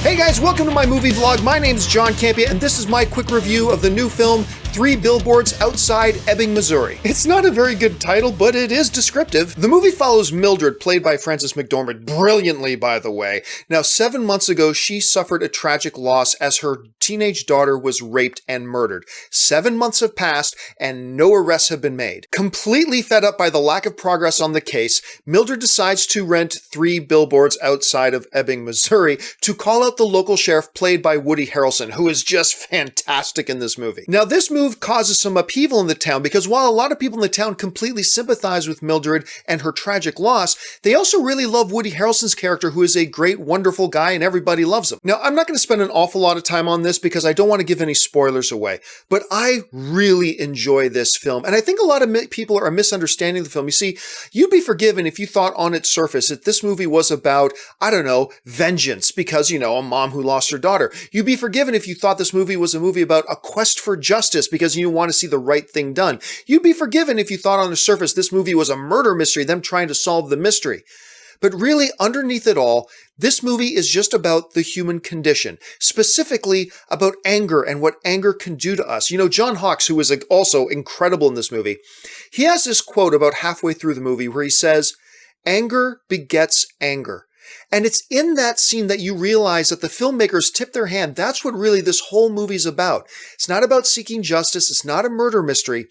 Hey guys, welcome to my movie vlog. My name's John Campea, and this is my quick review of the new film, 3 Billboards Outside Ebbing, Missouri. It's not a very good title, but it is descriptive. The movie follows Mildred, played by Frances McDormand, brilliantly by the way. Now, 7 months ago, she suffered a tragic loss as her teenage daughter was raped and murdered. 7 months have passed, and no arrests have been made. Completely fed up by the lack of progress on the case, Mildred decides to rent 3 billboards outside of Ebbing, Missouri, to call out the local sheriff, played by Woody Harrelson, who is just fantastic in this movie. Now, this move causes some upheaval in the town because while a lot of people in the town completely sympathize with Mildred and her tragic loss, they also really love Woody Harrelson's character, who is a great, wonderful guy and everybody loves him. Now, I'm not going to spend an awful lot of time on this because I don't want to give any spoilers away, but I really enjoy this film, and I think a lot of people are misunderstanding the film. You see, you'd be forgiven if you thought on its surface that this movie was about, I don't know, vengeance because, you know, a mom who lost her daughter. You'd be forgiven if you thought this movie was a movie about a quest for justice because you want to see the right thing done. You'd be forgiven if you thought on the surface this movie was a murder mystery, them trying to solve the mystery. But really, underneath it all, this movie is just about the human condition, specifically about anger and what anger can do to us. You know, John Hawkes, who is also incredible in this movie, he has this quote about halfway through the movie where he says, "Anger begets anger." And it's in that scene that you realize that the filmmakers tip their hand. That's what really this whole movie's about. It's not about seeking justice. It's not a murder mystery.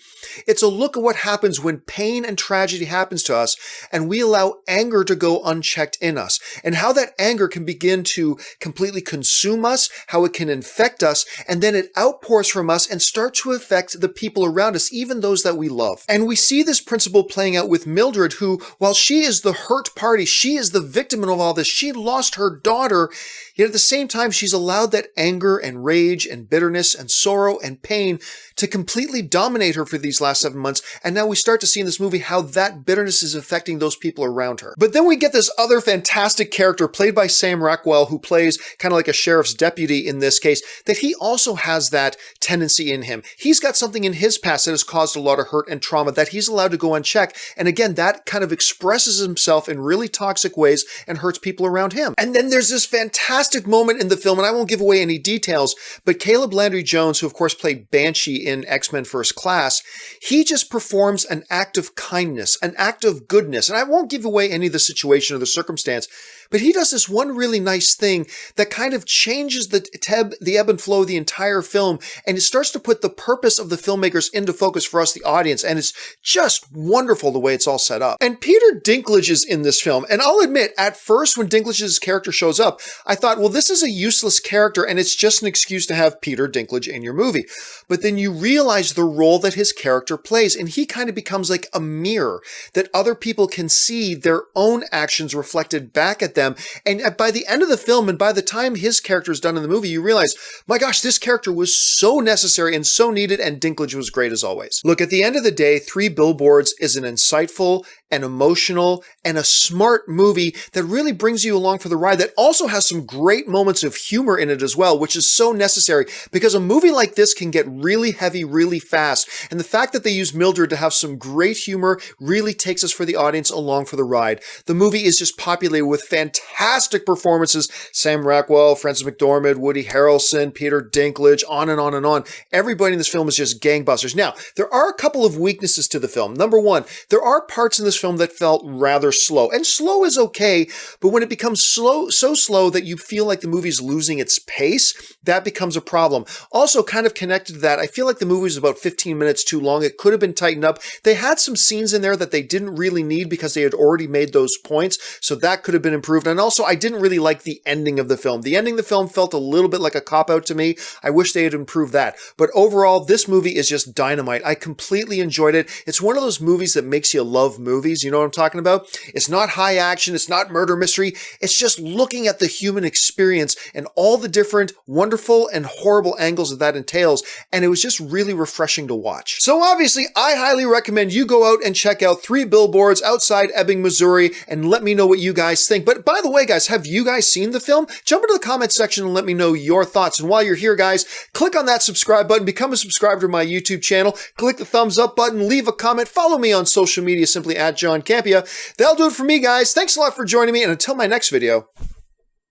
It's a look at what happens when pain and tragedy happens to us and we allow anger to go unchecked in us, and how that anger can begin to completely consume us, how it can infect us, and then it outpours from us and start to affect the people around us, even those that we love. And we see this principle playing out with Mildred, who, while she is the hurt party, she is the victim of all this. She lost her daughter, yet at the same time, she's allowed that anger and rage and bitterness and sorrow and pain to completely dominate her for these last 7 months. And now we start to see in this movie how that bitterness is affecting those people around her. But then we get this other fantastic character played by Sam Rockwell, who plays kind of like a sheriff's deputy in this case, that he also has that tendency in him. He's got something in his past that has caused a lot of hurt and trauma that he's allowed to go unchecked. And again, that kind of expresses himself in really toxic ways and hurts people around him. And then there's this fantastic moment in the film, and I won't give away any details, but Caleb Landry Jones, who of course played Banshee in X-Men First Class, he just performs an act of kindness, an act of goodness. And I won't give away any of the situation or the circumstance, but he does this one really nice thing that kind of changes the ebb and flow of the entire film, and it starts to put the purpose of the filmmakers into focus for us, the audience, and it's just wonderful the way it's all set up. And Peter Dinklage is in this film, and I'll admit, at first when Dinklage's character shows up, I thought, well, this is a useless character, and it's just an excuse to have Peter Dinklage in your movie. But then you realize the role that his character plays, and he kind of becomes like a mirror that other people can see their own actions reflected back at them. And by the end of the film, and by the time his character is done in the movie, you realize, my gosh, this character was so necessary and so needed, and Dinklage was great as always. Look, at the end of the day, 3 Billboards is an insightful and emotional and a smart movie that really brings you along for the ride, that also has some great moments of humor in it as well, which is so necessary because a movie like this can get really heavy really fast. And the fact that they use Mildred to have some great humor really takes us for the audience along for the ride. The movie is just populated with fantastic performances. Sam Rockwell, Frances McDormand, Woody Harrelson, Peter Dinklage, on and on and on. Everybody in this film is just gangbusters. Now, there are a couple of weaknesses to the film. Number one, there are parts in this film that felt rather slow. And slow is okay, but when it becomes so slow that you feel like the movie's losing its pace, that becomes a problem. Also, kind of connected to that, I feel like the movie was about 15 minutes too long. It could have been tightened up. They had some scenes in there that they didn't really need because they had already made those points, so that could have been improved. And also, I didn't really like the ending of the film. The ending of the film felt a little bit like a cop-out to me. I wish they had improved that. But overall, this movie is just dynamite. I completely enjoyed it. It's one of those movies that makes you love movies. You know what I'm talking about? It's not high action. It's not murder mystery. It's just looking at the human experience and all the different wonderful and horrible angles that entails. And it was just really refreshing to watch. So obviously, I highly recommend you go out and check out 3 Billboards Outside Ebbing, Missouri, and let me know what you guys think. But by the way, guys, have you guys seen the film? Jump into the comment section and let me know your thoughts. And while you're here, guys, click on that subscribe button, become a subscriber to my YouTube channel, click the thumbs up button, leave a comment, follow me on social media simply at John Campea. That'll do it for me, guys. Thanks a lot for joining me, and until my next video,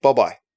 bye-bye.